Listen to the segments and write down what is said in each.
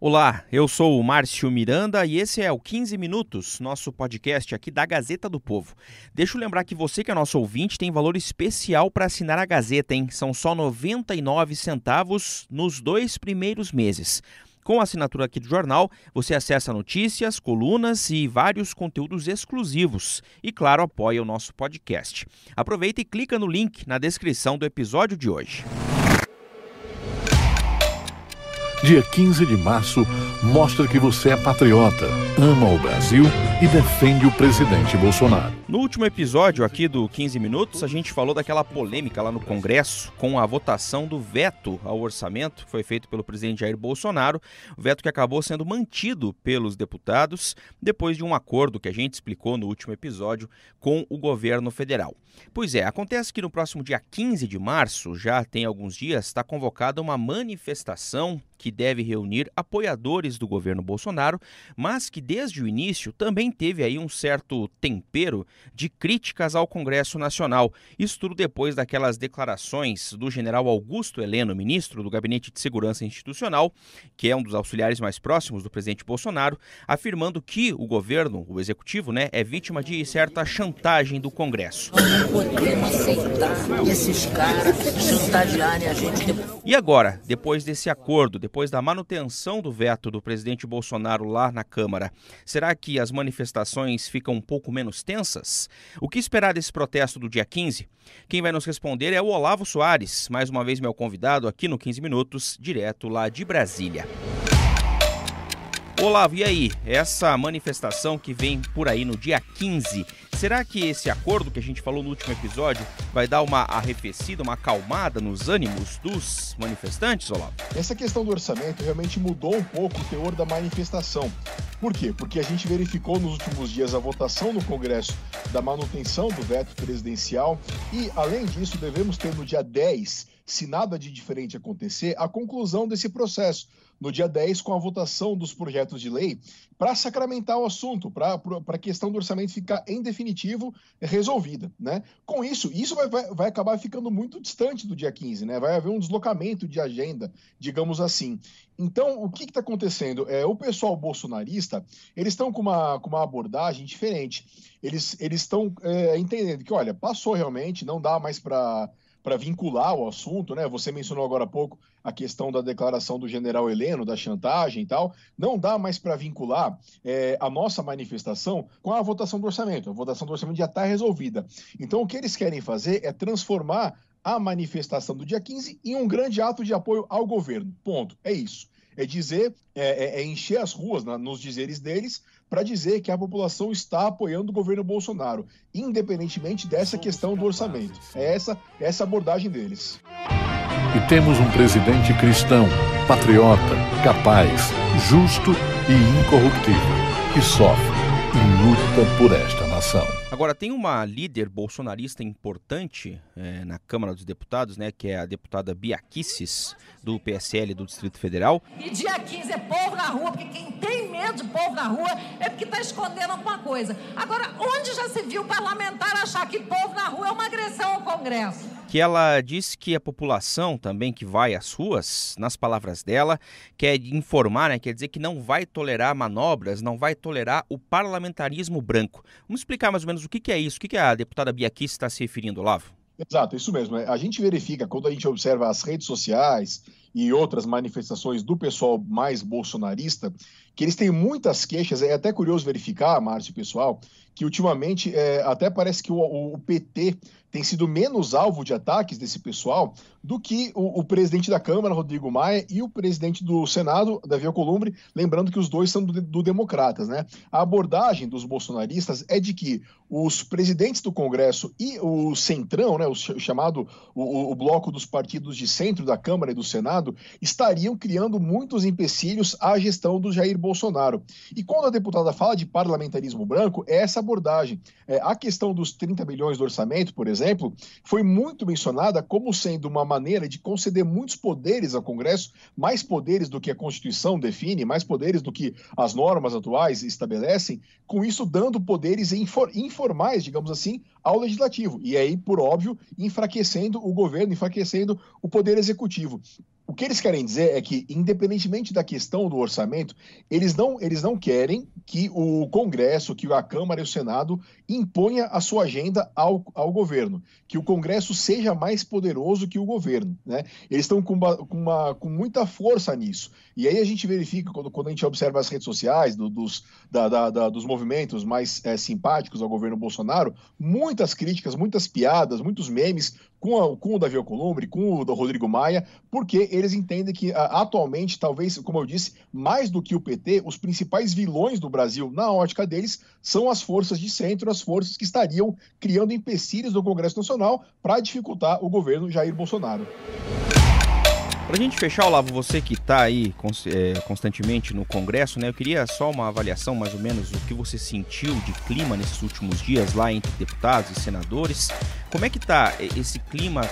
Olá, eu sou o Márcio Miranda e esse é o 15 Minutos, nosso podcast aqui da Gazeta do Povo. Deixa eu lembrar que você que é nosso ouvinte tem valor especial para assinar a Gazeta, hein? São só 99 centavos nos 2 primeiros meses. Com a assinatura aqui do jornal, você acessa notícias, colunas e vários conteúdos exclusivos. E, claro, apoia o nosso podcast. Aproveita e clica no link na descrição do episódio de hoje. Dia 15 de março mostra que você é patriota, ama o Brasil e defende o presidente Bolsonaro. No último episódio aqui do 15 Minutos, a gente falou daquela polêmica lá no Congresso com a votação do veto ao orçamento que foi feito pelo presidente Jair Bolsonaro, o veto que acabou sendo mantido pelos deputados depois de um acordo que a gente explicou no último episódio com o governo federal. Pois é, acontece que no próximo dia 15 de março, já tem alguns dias, está convocada uma manifestação que deve reunir apoiadores do governo Bolsonaro, mas que desde o início também teve aí um certo tempero de críticas ao Congresso Nacional. Isso tudo depois daquelas declarações do general Augusto Heleno, ministro do Gabinete de Segurança Institucional, que é um dos auxiliares mais próximos do presidente Bolsonaro, afirmando que o governo, o executivo, é vítima de certa chantagem do Congresso. Não podemos aceitar esses caras chantagearem a gente. E agora, depois desse acordo, depois da manutenção do veto do presidente Bolsonaro lá na Câmara, será que as manifestações ficam um pouco menos tensas? O que esperar desse protesto do dia 15? Quem vai nos responder é o Olavo Soares, mais uma vez meu convidado aqui no 15 Minutos, direto lá de Brasília. Olavo, e aí? Essa manifestação que vem por aí no dia 15, será que esse acordo que a gente falou no último episódio vai dar uma arrefecida, uma acalmada nos ânimos dos manifestantes, Olavo? Essa questão do orçamento realmente mudou um pouco o teor da manifestação. Por quê? Porque a gente verificou nos últimos dias a votação no Congresso da manutenção do veto presidencial e, além disso, devemos ter no dia 10, se nada de diferente acontecer, a conclusão desse processo. No dia 10, com a votação dos projetos de lei, para sacramentar o assunto, para a questão do orçamento ficar, em definitivo, resolvida, né? Com isso vai acabar ficando muito distante do dia 15, né? Vai haver um deslocamento de agenda, digamos assim. Então, o que está acontecendo? O pessoal bolsonarista, eles estão com uma abordagem diferente. Eles estão entendendo que, olha, passou realmente, não dá mais para vincular o assunto, né? Você mencionou agora há pouco a questão da declaração do general Heleno, da chantagem e tal. Não dá mais para vincular a nossa manifestação com a votação do orçamento. A votação do orçamento já está resolvida. Então, o que eles querem fazer é transformar a manifestação do dia 15 em um grande ato de apoio ao governo. Ponto. É isso. É dizer, encher as ruas, nos dizeres deles, para dizer que a população está apoiando o governo Bolsonaro, independentemente dessa questão do orçamento. É essa abordagem deles. E temos um presidente cristão, patriota, capaz, justo e incorruptível, que sofre e luta por esta nação. Agora, tem uma líder bolsonarista importante na Câmara dos Deputados, que é a deputada Bia Kicis, do PSL do Distrito Federal. E dia 15 é povo na rua, porque quem tem medo de povo na rua é porque está escondendo alguma coisa. Agora, onde já se viu parlamentar achar que povo na rua é uma agressão ao Congresso? Que ela disse que a população também que vai às ruas, nas palavras dela, quer informar, quer dizer que não vai tolerar manobras, não vai tolerar o parlamentarismo branco. Vamos explicar mais ou menos o que é isso, o que a deputada Bia Kicis está se referindo, Olavo? Exato, isso mesmo. A gente verifica, quando a gente observa as redes sociais e outras manifestações do pessoal mais bolsonarista, que eles têm muitas queixas. É até curioso verificar, Márcio, pessoal, que ultimamente até parece que o PT tem sido menos alvo de ataques desse pessoal do que o presidente da Câmara, Rodrigo Maia, e o presidente do Senado, Davi Alcolumbre, lembrando que os dois são do Democratas, né? A abordagem dos bolsonaristas é de que os presidentes do Congresso e o Centrão, o chamado o bloco dos partidos de centro da Câmara e do Senado, estariam criando muitos empecilhos à gestão do Jair Bolsonaro. E quando a deputada fala de parlamentarismo branco, é essa abordagem. A questão dos 30 bilhões do orçamento, por exemplo, foi muito mencionada como sendo uma maneira de conceder muitos poderes ao Congresso, mais poderes do que a Constituição define, mais poderes do que as normas atuais estabelecem, com isso dando poderes informais, digamos assim, ao Legislativo. E aí, por óbvio, enfraquecendo o governo, enfraquecendo o Poder Executivo. O que eles querem dizer é que, independentemente da questão do orçamento, eles não querem que o Congresso, que a Câmara e o Senado imponha a sua agenda ao governo, que o Congresso seja mais poderoso que o governo, né? Eles estão com muita força nisso. E aí a gente verifica, quando a gente observa as redes sociais dos movimentos mais simpáticos ao governo Bolsonaro, muitas críticas, muitas piadas, muitos memes com o Davi Alcolumbre, com o do Rodrigo Maia, porque eles entendem que atualmente, talvez, como eu disse, mais do que o PT, os principais vilões do Brasil, na ótica deles, são as forças de centro, as forças que estariam criando empecilhos no Congresso Nacional para dificultar o governo Jair Bolsonaro. Para a gente fechar, Olavo, você que está aí constantemente no Congresso, né? Eu queria só uma avaliação, mais ou menos, do que você sentiu de clima nesses últimos dias lá entre deputados e senadores. Como é que está esse clima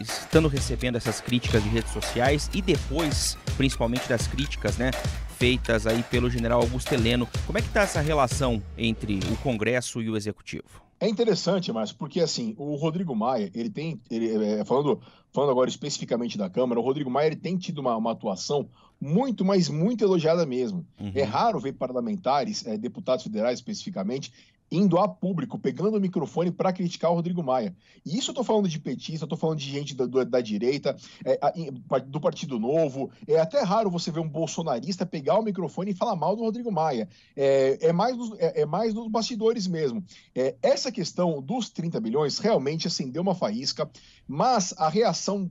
estando recebendo essas críticas de redes sociais e depois, principalmente das críticas, né, feitas aí pelo general Augusto Heleno? Como é que está essa relação entre o Congresso e o Executivo? É interessante, Márcio, porque assim, o Rodrigo Maia, falando agora especificamente da Câmara, o Rodrigo Maia ele tem tido uma atuação muito, mas muito elogiada mesmo. Uhum. É raro ver parlamentares, deputados federais especificamente, indo a público, pegando o microfone para criticar o Rodrigo Maia. E isso eu estou falando de petista, estou falando de gente da direita, do Partido Novo. É até raro você ver um bolsonarista pegar o microfone e falar mal do Rodrigo Maia. É mais nos bastidores mesmo. Essa questão dos 30 bilhões realmente acendeu uma faísca, mas a reação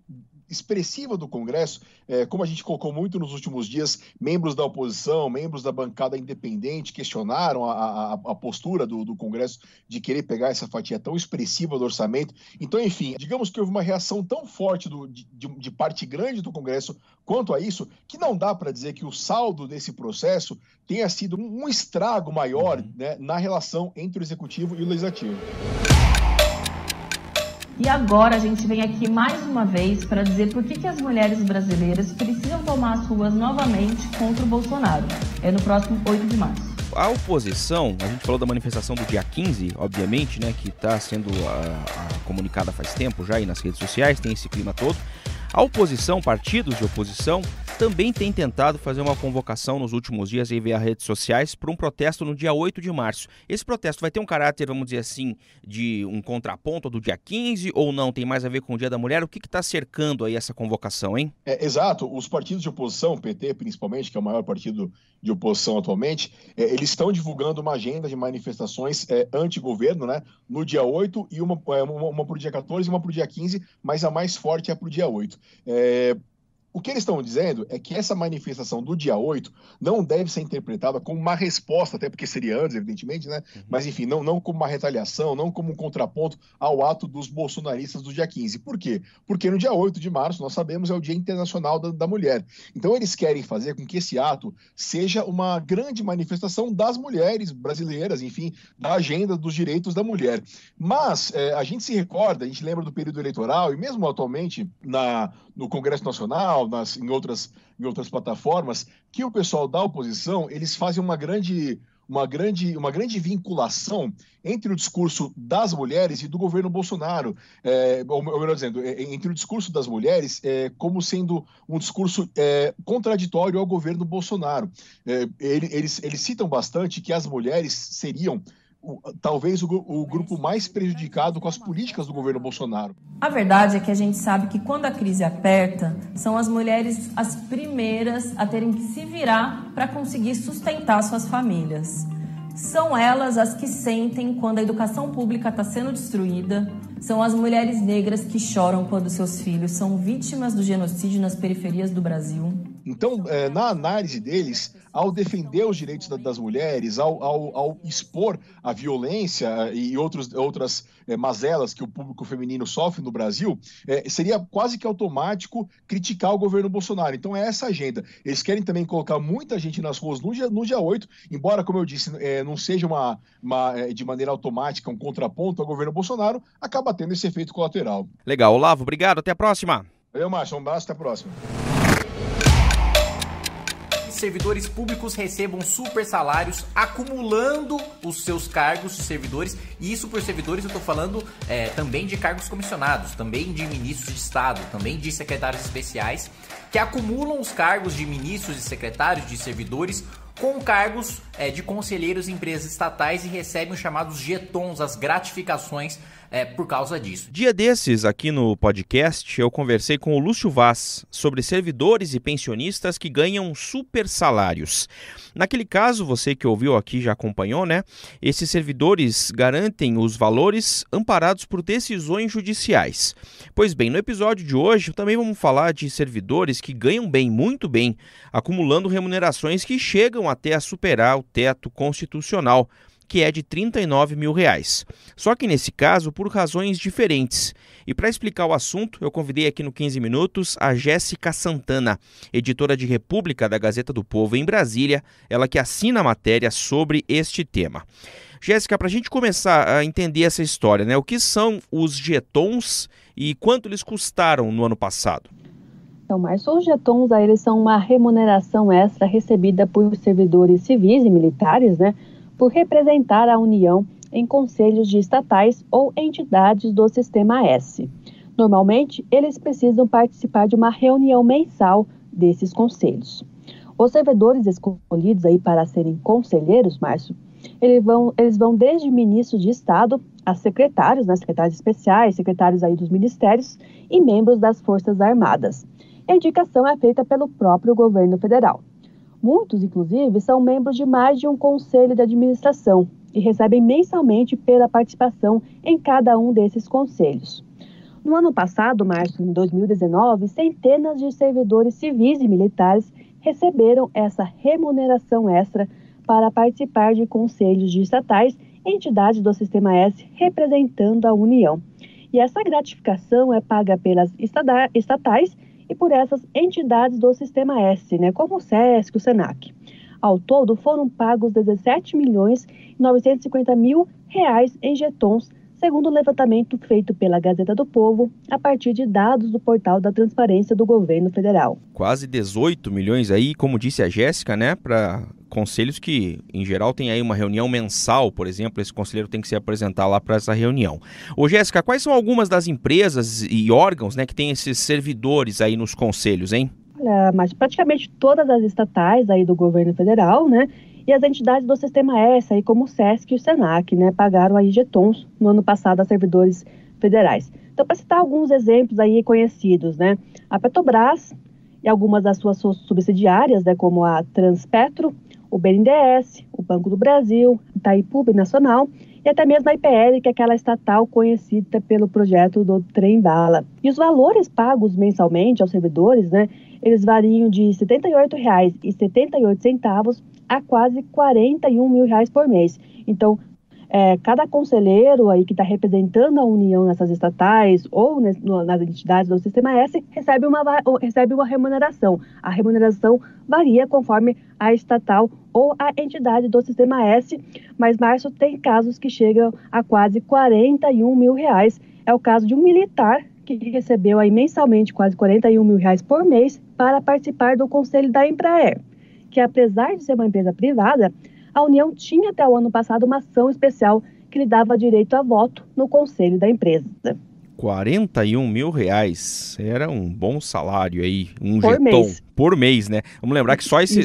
expressiva do Congresso, como a gente colocou muito nos últimos dias, membros da oposição, membros da bancada independente questionaram a postura do Congresso de querer pegar essa fatia tão expressiva do orçamento. Então, enfim, digamos que houve uma reação tão forte de parte grande do Congresso quanto a isso, que não dá para dizer que o saldo desse processo tenha sido um estrago maior, né, na relação entre o Executivo e o Legislativo. E agora a gente vem aqui mais uma vez para dizer por que as mulheres brasileiras precisam tomar as ruas novamente contra o Bolsonaro. É no próximo 8 de março. A oposição, a gente falou da manifestação do dia 15, obviamente, né, que está sendo comunicada faz tempo já aí nas redes sociais, tem esse clima todo. A oposição, partidos de oposição, também tem tentado fazer uma convocação nos últimos dias aí via redes sociais para um protesto no dia 8 de março. Esse protesto vai ter um caráter, vamos dizer assim, de um contraponto do dia 15 ou não? Tem mais a ver com o Dia da Mulher? O que está cercando aí essa convocação, hein? Exato. Os partidos de oposição, o PT principalmente, que é o maior partido de oposição atualmente, eles estão divulgando uma agenda de manifestações anti-governo, né, no dia 8 e uma para o dia 14 e uma para o dia 15, mas a mais forte é para o dia 8. O que eles estão dizendo é que essa manifestação do dia 8 não deve ser interpretada como uma resposta, até porque seria antes, evidentemente, né? Mas, enfim, não como uma retaliação, não como um contraponto ao ato dos bolsonaristas do dia 15. Por quê? Porque no dia 8 de março, nós sabemos, é o Dia Internacional da Mulher. Então, eles querem fazer com que esse ato seja uma grande manifestação das mulheres brasileiras, enfim, da agenda dos direitos da mulher. Mas a gente se recorda, a gente lembra do período eleitoral, e mesmo atualmente no Congresso Nacional, em outras plataformas, que o pessoal da oposição, eles fazem uma grande vinculação entre o discurso das mulheres e do governo Bolsonaro, ou melhor dizendo, entre o discurso das mulheres como sendo um discurso contraditório ao governo Bolsonaro. Eles citam bastante que as mulheres seriam talvez o grupo mais prejudicado com as políticas do governo Bolsonaro. A verdade é que a gente sabe que quando a crise aperta, são as mulheres as primeiras a terem que se virar para conseguir sustentar suas famílias. São elas as que sentem quando a educação pública está sendo destruída. São as mulheres negras que choram quando seus filhos são vítimas do genocídio nas periferias do Brasil. Então, na análise deles, ao defender os direitos das mulheres, ao expor a violência e outras mazelas que o público feminino sofre no Brasil, seria quase que automático criticar o governo Bolsonaro. Então, é essa agenda. Eles querem também colocar muita gente nas ruas no dia 8, embora, como eu disse, não seja de maneira automática um contraponto ao governo Bolsonaro, acaba tendo esse efeito colateral. Legal. Olavo, obrigado. Até a próxima. Valeu, Márcio. Um abraço. Até a próxima. que servidores públicos recebam super salários acumulando os seus cargos de servidores, e isso por servidores eu estou falando também de cargos comissionados, também de ministros de Estado, também de secretários especiais, que acumulam os cargos de ministros e secretários de servidores com cargos de conselheiros em empresas estatais e recebem os chamados jetons, as gratificações por causa disso. Dia desses, aqui no podcast, eu conversei com o Lúcio Vaz sobre servidores e pensionistas que ganham super salários. Naquele caso, você que ouviu aqui já acompanhou, né? Esses servidores garantem os valores amparados por decisões judiciais. Pois bem, no episódio de hoje, também vamos falar de servidores que ganham bem, muito bem, acumulando remunerações que chegam até a superar o teto constitucional, que é de R$ 39 mil. Só que nesse caso, por razões diferentes. E para explicar o assunto, eu convidei aqui no 15 Minutos a Jéssica Santana, editora de República da Gazeta do Povo em Brasília, ela que assina a matéria sobre este tema. Jéssica, para a gente começar a entender essa história, né? O que são os jetons e quanto eles custaram no ano passado? Então, Márcio, os jetons eles são uma remuneração extra recebida por servidores civis e militares, né? Por representar a União em conselhos de estatais ou entidades do Sistema S. Normalmente, eles precisam participar de uma reunião mensal desses conselhos. Os servidores escolhidos aí para serem conselheiros, Márcio, eles vão desde ministros de Estado a secretários, né, secretários especiais, secretários aí dos ministérios e membros das Forças Armadas. A indicação é feita pelo próprio governo federal. Muitos, inclusive, são membros de mais de um conselho de administração e recebem mensalmente pela participação em cada um desses conselhos. No ano passado, Márcio, em 2019, centenas de servidores civis e militares receberam essa remuneração extra para participar de conselhos de estatais e entidades do Sistema S representando a União. E essa gratificação é paga pelas estatais e por essas entidades do Sistema S, né, como o SESC e o SENAC. Ao todo, foram pagos R$ 17.950.000 em jetons, segundo o levantamento feito pela Gazeta do Povo, a partir de dados do portal da Transparência do Governo Federal. Quase 18 milhões aí, como disse a Jéssica, né, para conselhos que, em geral, tem aí uma reunião mensal, por exemplo, esse conselheiro tem que se apresentar lá para essa reunião. Ô Jéssica, quais são algumas das empresas e órgãos, né, que tem esses servidores aí nos conselhos, hein? Olha, mas praticamente todas as estatais aí do governo federal, né, e as entidades do Sistema S, aí como o SESC e o SENAC, né, pagaram aí jetons no ano passado a servidores federais. Então, para citar alguns exemplos aí conhecidos, né, a Petrobras e algumas das suas subsidiárias, né, como a Transpetro, o BNDES, o Banco do Brasil, Itaipu Binacional e até mesmo a IPL, que é aquela estatal conhecida pelo projeto do Trem-Bala. E os valores pagos mensalmente aos servidores, né, eles variam de R$ 78,78 a quase R$ 41 mil por mês. Então, cada conselheiro aí que está representando a União nessas estatais ou nas entidades do Sistema S recebe uma remuneração. A remuneração varia conforme a estatal ou a entidade do Sistema S, mas, Márcio, tem casos que chegam a quase R$ 41 mil. É o caso de um militar que recebeu aí mensalmente quase R$ 41 mil por mês para participar do conselho da Embraer, que apesar de ser uma empresa privada, a União tinha até o ano passado uma ação especial que lhe dava direito a voto no conselho da empresa. R$ 41 mil, era um bom salário aí, um por jeton mês. Por mês, né? Vamos lembrar que só esse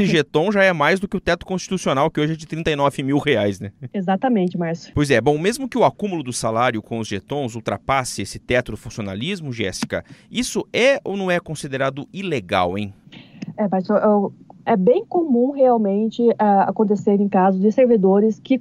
jeton já é mais do que o teto constitucional, que hoje é de R$ 39 mil, né? Exatamente, Márcio. Pois é, bom, mesmo que o acúmulo do salário com os jetons ultrapasse esse teto do funcionalismo, Jéssica, isso é ou não é considerado ilegal, hein? Márcio, é bem comum realmente acontecer em casos de servidores que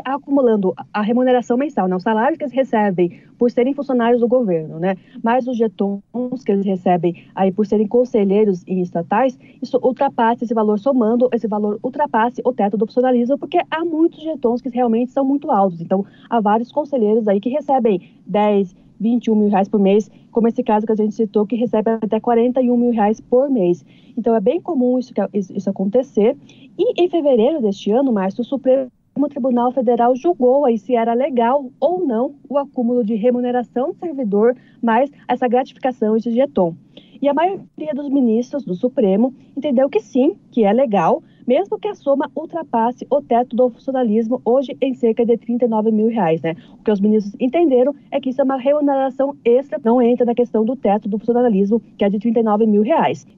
acumulando a remuneração mensal, né, o salário que eles recebem por serem funcionários do governo, né, mais os jetons que eles recebem aí por serem conselheiros em estatais, isso ultrapasse esse valor, somando esse valor ultrapasse o teto do funcionalismo, porque há muitos jetons que realmente são muito altos. Então, há vários conselheiros aí que recebem 10, 21 mil por mês, como esse caso que a gente citou, que recebe até 41 mil por mês. Então, é bem comum isso acontecer. E em fevereiro deste ano, Márcio, o Supremo Tribunal Federal julgou aí se era legal ou não o acúmulo de remuneração do servidor, mais essa gratificação, esse jeton. E a maioria dos ministros do Supremo entendeu que sim, que é legal, mesmo que a soma ultrapasse o teto do funcionalismo, hoje em cerca de R$39 mil, né? O que os ministros entenderam é que isso é uma remuneração extra, não entra na questão do teto do funcionalismo, que é de R$39 mil.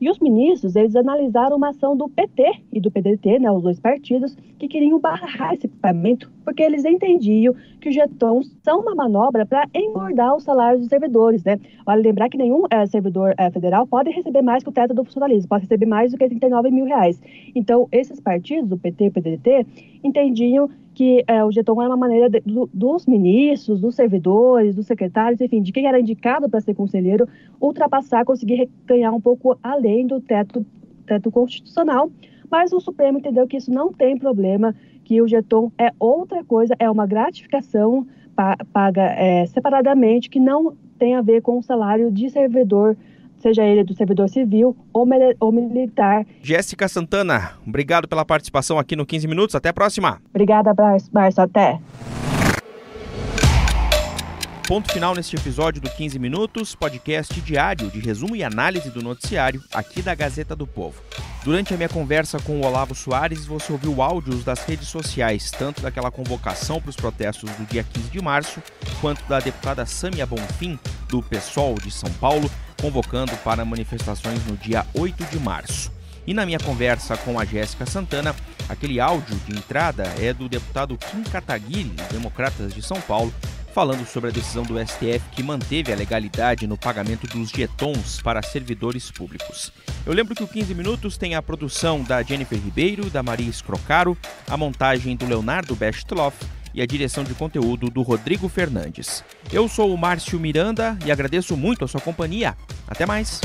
E os ministros, eles analisaram uma ação do PT e do PDT, né, os dois partidos, que queriam barrar esse pagamento, porque eles entendiam que os jetons são uma manobra para engordar os salários dos servidores, né? Vale lembrar que nenhum servidor federal pode receber mais que o teto do funcionalismo, pode receber mais do que R$39 mil. Então, esses partidos, o PT e o PDT, entendiam que o jeton era uma maneira dos ministros, dos servidores, dos secretários, enfim, de quem era indicado para ser conselheiro, ultrapassar, conseguir ganhar um pouco além do teto constitucional. Mas o Supremo entendeu que isso não tem problema, que o jeton é outra coisa, é uma gratificação paga separadamente, que não tem a ver com o salário de servidor, seja ele do servidor civil ou militar. Jéssica Santana, obrigado pela participação aqui no 15 Minutos. Até a próxima. Obrigada, Márcio. Até. Ponto final neste episódio do 15 Minutos, podcast diário de resumo e análise do noticiário aqui da Gazeta do Povo. Durante a minha conversa com o Olavo Soares, você ouviu áudios das redes sociais, tanto daquela convocação para os protestos do dia 15 de março, quanto da deputada Sâmia Bonfim, do PSOL de São Paulo, convocando para manifestações no dia 8 de março. E na minha conversa com a Jéssica Santana, aquele áudio de entrada é do deputado Kim Kataguiri, Democratas de São Paulo, falando sobre a decisão do STF que manteve a legalidade no pagamento dos jetons para servidores públicos. Eu lembro que o 15 Minutos tem a produção da Jennifer Ribeiro, da Maria Escrocaro, a montagem do Leonardo Bestloff e a direção de conteúdo do Rodrigo Fernandes. Eu sou o Márcio Miranda e agradeço muito a sua companhia. Até mais!